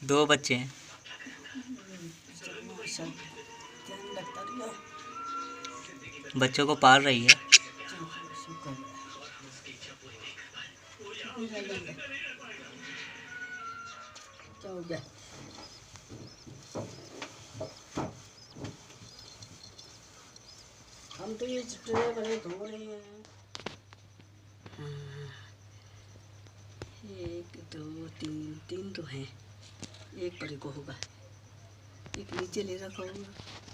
2 बच्चे हैं। बच्चों को पाल रही है। हम तो ये ट्रे बड़े धो रहे हैं। 1 2 3 3 तो हैं, एक बड़े को होगा, एक नीचे ले रखा होगा।